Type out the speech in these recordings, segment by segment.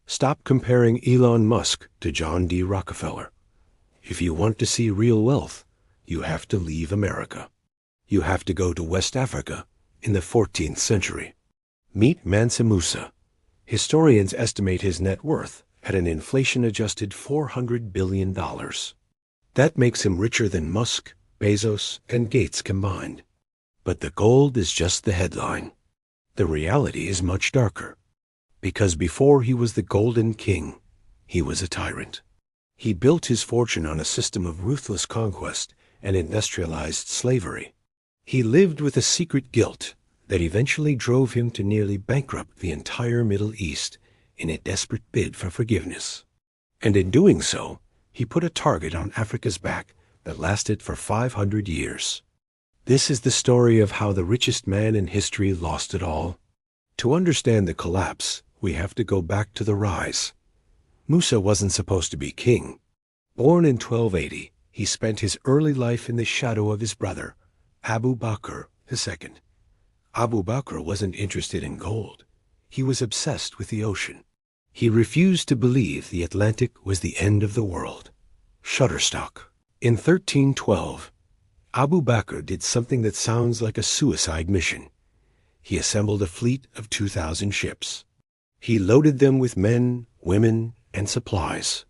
Stop comparing Elon Musk to John D. Rockefeller. If you want to see real wealth, you have to leave America. You have to go to West Africa in the 14th century. Meet Mansa Musa. Historians estimate his net worth at an inflation-adjusted $400 billion. That makes him richer than Musk, Bezos, and Gates combined. But the gold is just the headline. The reality is much darker. Because before he was the Golden King, he was a tyrant. He built his fortune on a system of ruthless conquest and industrialized slavery. He lived with a secret guilt that eventually drove him to nearly bankrupt the entire Middle East in a desperate bid for forgiveness. And in doing so, he put a target on Africa's back that lasted for 500 years. This is the story of how the richest man in history lost it all. To understand the collapse, we have to go back to the rise. Musa wasn't supposed to be king. Born in 1280, he spent his early life in the shadow of his brother, Abu Bakr II. Abu Bakr wasn't interested in gold. He was obsessed with the ocean. He refused to believe the Atlantic was the end of the world. Shutterstock. In 1312, Abu Bakr did something that sounds like a suicide mission. He assembled a fleet of 2,000 ships. He loaded them with men, women, and supplies.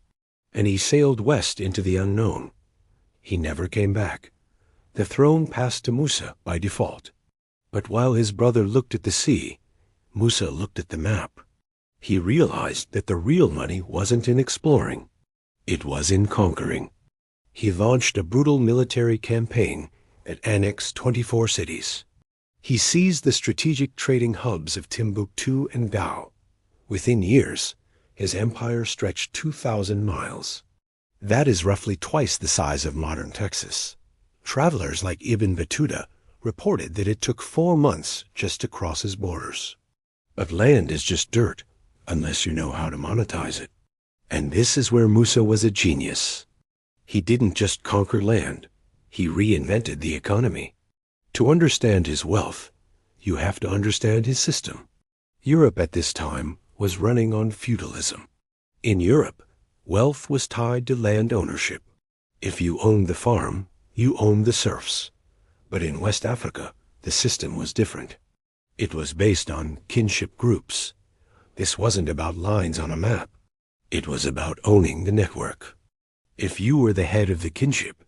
And he sailed west into the unknown. He never came back. The throne passed to Musa by default. But while his brother looked at the sea, Musa looked at the map. He realized that the real money wasn't in exploring. It was in conquering. He launched a brutal military campaign that annexed 24 cities. He seized the strategic trading hubs of Timbuktu and Gao. Within years, his empire stretched 2,000 miles. That is roughly twice the size of modern Texas. Travelers like Ibn Battuta reported that it took 4 months just to cross his borders. But land is just dirt, unless you know how to monetize it. And this is where Musa was a genius. He didn't just conquer land, he reinvented the economy. To understand his wealth, you have to understand his system. Europe at this time was running on feudalism. In Europe, wealth was tied to land ownership. If you owned the farm, you owned the serfs. But in West Africa, the system was different. It was based on kinship groups. This wasn't about lines on a map. It was about owning the network. If you were the head of the kinship,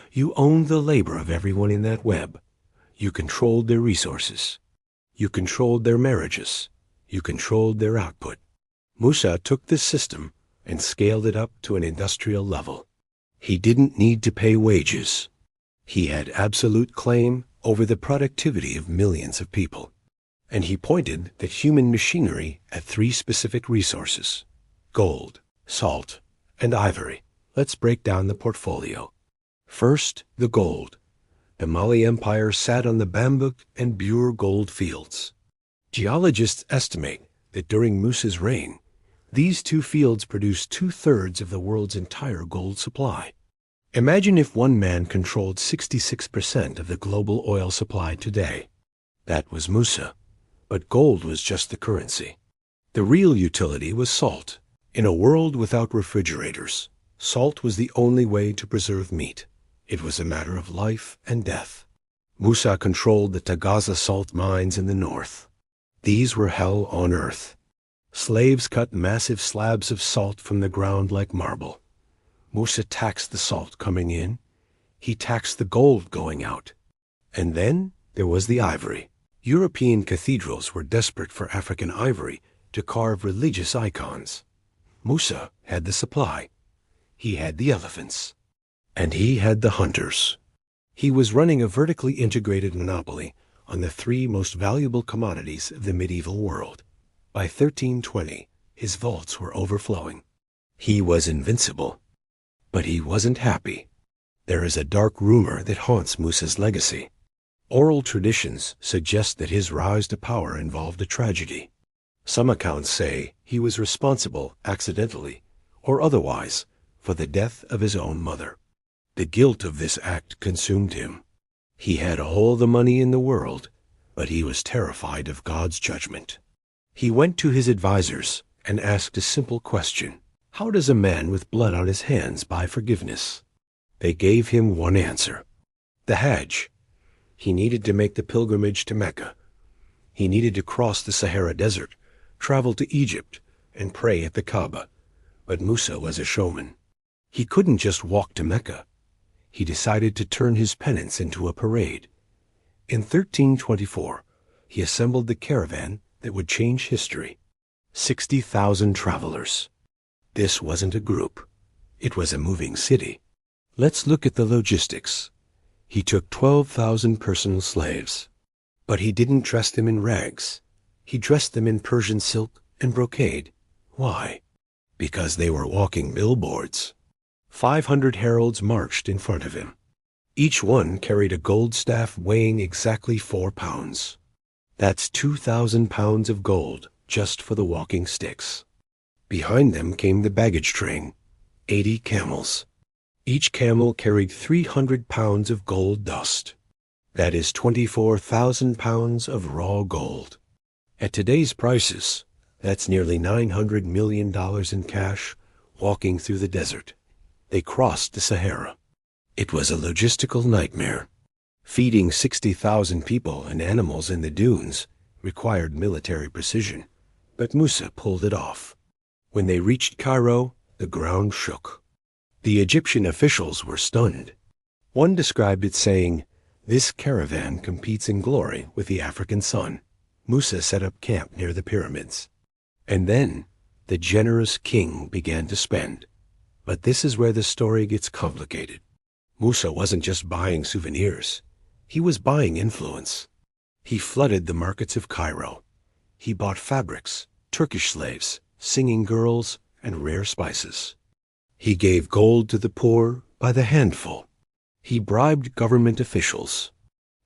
you owned the labor of everyone in that web. You controlled their resources. You controlled their marriages. You controlled their output. Musa took this system and scaled it up to an industrial level. He didn't need to pay wages. He had absolute claim over the productivity of millions of people. And he pointed the human machinery at 3 specific resources: gold, salt, and ivory. Let's break down the portfolio. First, the gold. The Mali Empire sat on the Bambouk and Bure gold fields. Geologists estimate that during Musa's reign, these 2 fields produced 2/3 of the world's entire gold supply. Imagine if one man controlled 66% of the global oil supply today. That was Musa, but gold was just the currency. The real utility was salt. In a world without refrigerators, salt was the only way to preserve meat. It was a matter of life and death. Musa controlled the Tagaza salt mines in the north. These were hell on earth. Slaves cut massive slabs of salt from the ground like marble. Musa taxed the salt coming in. He taxed the gold going out. And then there was the ivory. European cathedrals were desperate for African ivory to carve religious icons. Musa had the supply. He had the elephants. And he had the hunters. He was running a vertically integrated monopoly on the 3 most valuable commodities of the medieval world. By 1320, his vaults were overflowing. He was invincible. But he wasn't happy. There is a dark rumor that haunts Musa's legacy. Oral traditions suggest that his rise to power involved a tragedy. Some accounts say he was responsible accidentally or otherwise for the death of his own mother. The guilt of this act consumed him. He had all the money in the world, but he was terrified of God's judgment. He went to his advisors and asked a simple question. How does a man with blood on his hands buy forgiveness? They gave him one answer. The Hajj. He needed to make the pilgrimage to Mecca. He needed to cross the Sahara Desert, travel to Egypt, and pray at the Kaaba. But Musa was a showman. He couldn't just walk to Mecca. He decided to turn his penance into a parade. In 1324, he assembled the caravan that would change history. 60,000 travelers. This wasn't a group. It was a moving city. Let's look at the logistics. He took 12,000 personal slaves. But he didn't dress them in rags. He dressed them in Persian silk and brocade. Why? Because they were walking billboards. 500 heralds marched in front of him. Each one carried a gold staff weighing exactly 4 pounds. That's 2,000 pounds of gold just for the walking sticks. Behind them came the baggage train, 80 camels. Each camel carried 300 pounds of gold dust. That is 24,000 pounds of raw gold. At today's prices, that's nearly $900 million in cash walking through the desert. They crossed the Sahara. It was a logistical nightmare. Feeding 60,000 people and animals in the dunes required military precision, but Musa pulled it off. When they reached Cairo, the ground shook. The Egyptian officials were stunned. One described it saying, "This caravan competes in glory with the African sun." Musa set up camp near the pyramids. And then the generous king began to spend. But this is where the story gets complicated. Musa wasn't just buying souvenirs. He was buying influence. He flooded the markets of Cairo. He bought fabrics, Turkish slaves, singing girls, and rare spices. He gave gold to the poor by the handful. He bribed government officials.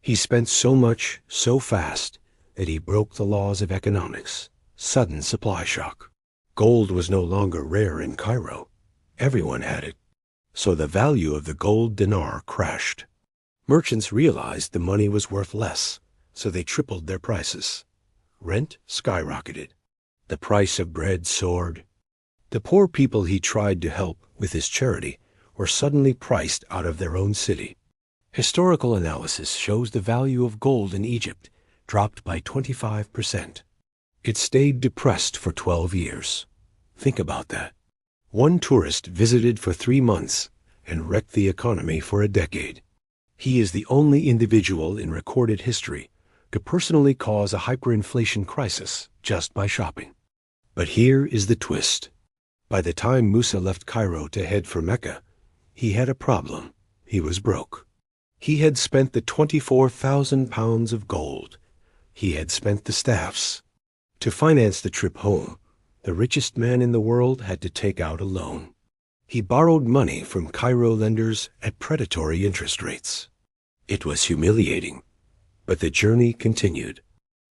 He spent so much, so fast, that he broke the laws of economics. Sudden supply shock. Gold was no longer rare in Cairo. Everyone had it. So the value of the gold dinar crashed. Merchants realized the money was worth less, so they tripled their prices. Rent skyrocketed. The price of bread soared. The poor people he tried to help with his charity were suddenly priced out of their own city. Historical analysis shows the value of gold in Egypt dropped by 25%. It stayed depressed for 12 years. Think about that. One tourist visited for 3 months and wrecked the economy for a decade. He is the only individual in recorded history to personally cause a hyperinflation crisis just by shopping. But here is the twist. By the time Musa left Cairo to head for Mecca, he had a problem. He was broke. He had spent the 24,000 pounds of gold. He had spent the staffs. To finance the trip home, the richest man in the world had to take out a loan. He borrowed money from Cairo lenders at predatory interest rates. It was humiliating, but the journey continued.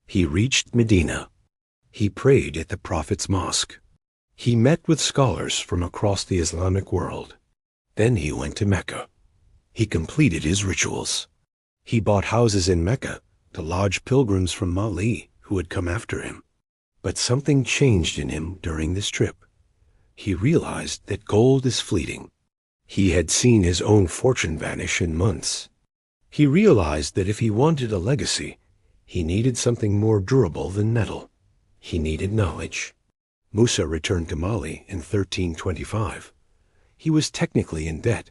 He reached Medina. He prayed at the Prophet's mosque. He met with scholars from across the Islamic world. Then he went to Mecca. He completed his rituals. He bought houses in Mecca to lodge pilgrims from Mali who had come after him. But something changed in him during this trip. He realized that gold is fleeting. He had seen his own fortune vanish in months. He realized that if he wanted a legacy, he needed something more durable than metal. He needed knowledge. Musa returned to Mali in 1325. He was technically in debt,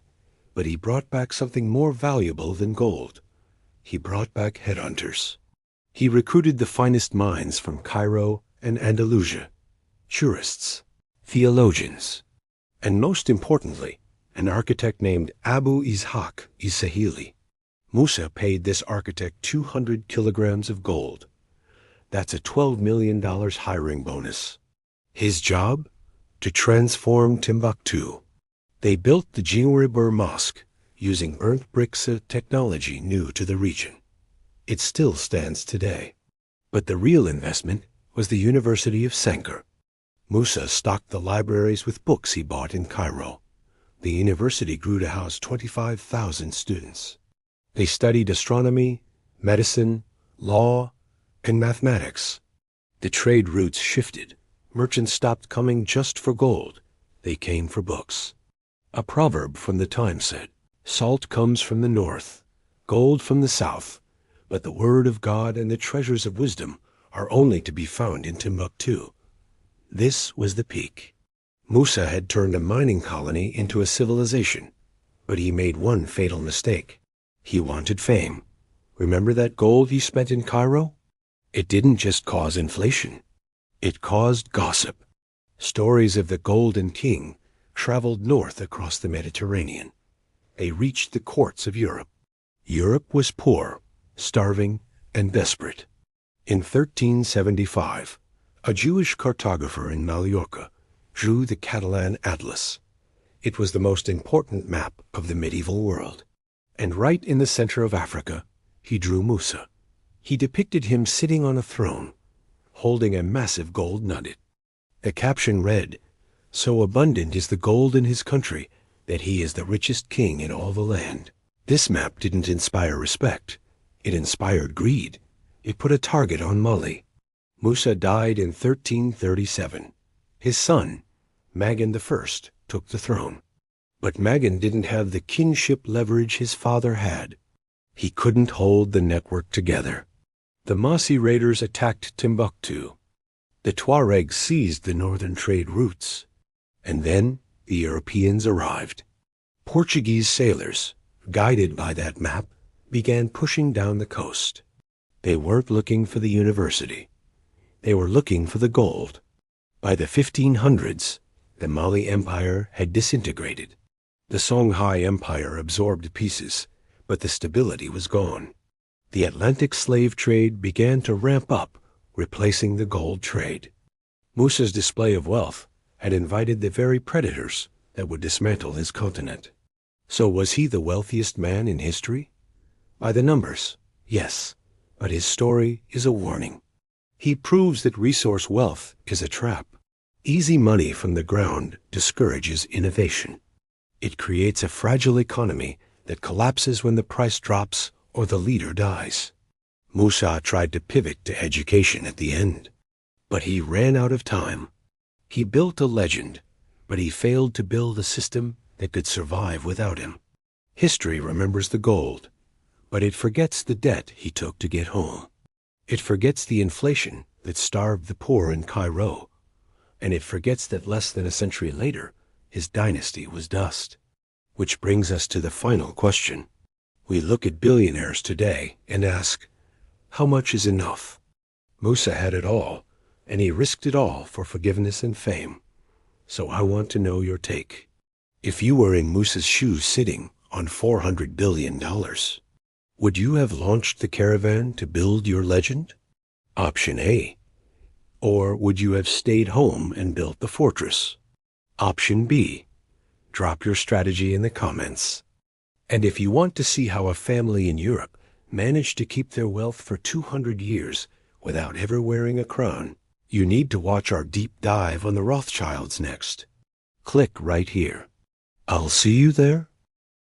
but he brought back something more valuable than gold. He brought back headhunters. He recruited the finest minds from Cairo and Andalusia, jurists, theologians, and most importantly, an architect named Abu Ishaq Isahili. Musa paid this architect 200 kilograms of gold. That's a $12 million hiring bonus. His job? To transform Timbuktu. They built the Jinwuribur Mosque using burnt bricks, a technology new to the region. It still stands today. But the real investment was the University of Sankar. Musa stocked the libraries with books he bought in Cairo. The university grew to house 25,000 students. They studied astronomy, medicine, law, and mathematics. The trade routes shifted. Merchants stopped coming just for gold. They came for books. A proverb from the time said, "Salt comes from the north, gold from the south, but the word of God and the treasures of wisdom are only to be found in Timbuktu." This was the peak. Musa had turned a mining colony into a civilization, but he made one fatal mistake. He wanted fame. Remember that gold he spent in Cairo? It didn't just cause inflation. It caused gossip. Stories of the Golden King traveled north across the Mediterranean. They reached the courts of Europe. Europe was poor, starving, and desperate. In 1375, a Jewish cartographer in Mallorca drew the Catalan Atlas. It was the most important map of the medieval world. And right in the center of Africa, he drew Musa. He depicted him sitting on a throne, holding a massive gold nugget. The caption read, "So abundant is the gold in his country that he is the richest king in all the land." This map didn't inspire respect. It inspired greed. It put a target on Mali. Musa died in 1337. His son, Magan I, took the throne. But Magan didn't have the kinship leverage his father had. He couldn't hold the network together. The Mossi raiders attacked Timbuktu. The Tuaregs seized the northern trade routes. And then the Europeans arrived. Portuguese sailors, guided by that map, began pushing down the coast. They weren't looking for the university. They were looking for the gold. By the 1500s, the Mali Empire had disintegrated. The Songhai Empire absorbed pieces, but the stability was gone. The Atlantic slave trade began to ramp up, replacing the gold trade. Musa's display of wealth had invited the very predators that would dismantle his continent. So was he the wealthiest man in history? By the numbers, yes, but his story is a warning. He proves that resource wealth is a trap. Easy money from the ground discourages innovation. It creates a fragile economy that collapses when the price drops or the leader dies. Musa tried to pivot to education at the end, but he ran out of time. He built a legend, but he failed to build a system that could survive without him. History remembers the gold, but it forgets the debt he took to get home. It forgets the inflation that starved the poor in Cairo, and it forgets that less than a century later, his dynasty was dust. Which brings us to the final question. We look at billionaires today and ask, how much is enough? Musa had it all, and he risked it all for forgiveness and fame. So I want to know your take. If you were in Musa's shoes sitting on $400 billion, would you have launched the caravan to build your legend? Option A. Or would you have stayed home and built the fortress? Option B. Drop your strategy in the comments. And if you want to see how a family in Europe managed to keep their wealth for 200 years without ever wearing a crown, you need to watch our deep dive on the Rothschilds next. Click right here. I'll see you there.